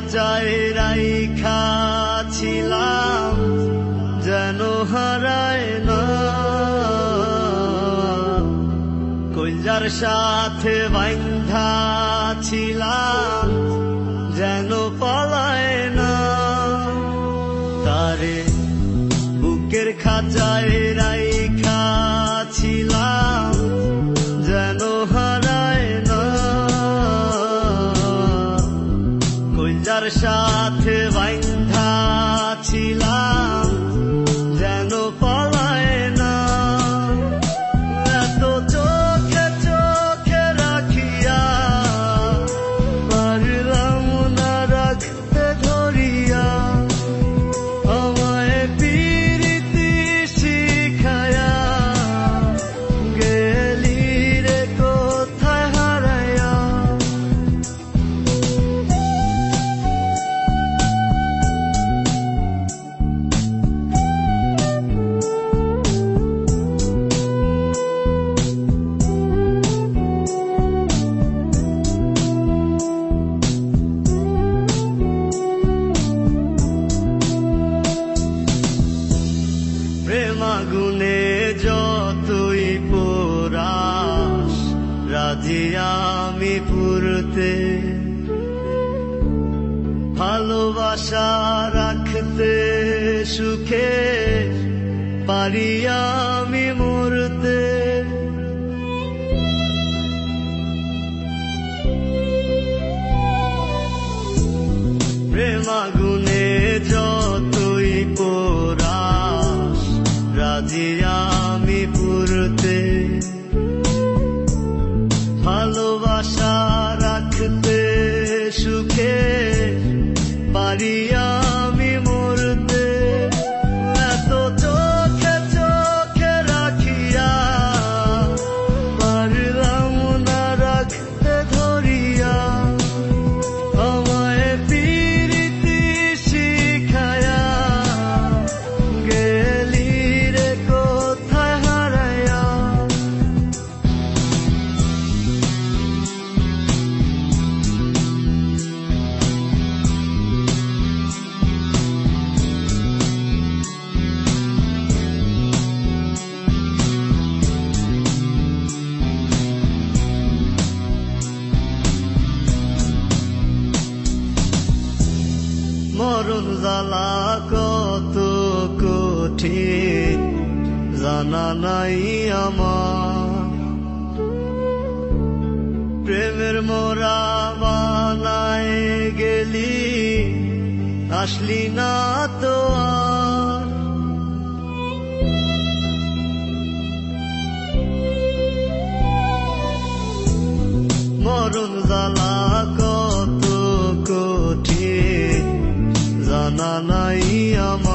খাঁচায় রাইখা ছিলাম যেন হারায় না, কইলার সাথে বাইন্ধা ছিলাম যেন পলায় না। তারে বুকের খাঁচায় রাইখা ছিলাম যেন হারায় না, কইলার সাথে বাইন্ধা ছিলাম যেন পলায় না। এত চোখে চোখে রাখিয়া পারলাম না রাখতে ধরিয়া, আমায় পিরিতি শিখায়া গেলি রে কোথায় হারায়া। প্রেম আগুনে যতই পোড়াস রাজি আমি পুরতে, ভালোবাসা রাখতে সুখে পারি আমি মরতে। প্রেম আগুনে যতই পোড়াস রাজি আমি পুরতে, ভালোবাসা রাখতে সুখে পারি আমি মরতে। এত চোখে চোখে রাখিয়া পারলাম না রাখতে ধরিয়া, আমায় পিরিতি শিখায়া গেলি রে কোথায় হারায়া। মরণ জ্বালা কত কঠিন জানা নাই আমার, প্রেমের মোরা বানায় গেলি আসলি না তো আর। মরণ জ্বালা কত কঠিন জানা নাই আমার।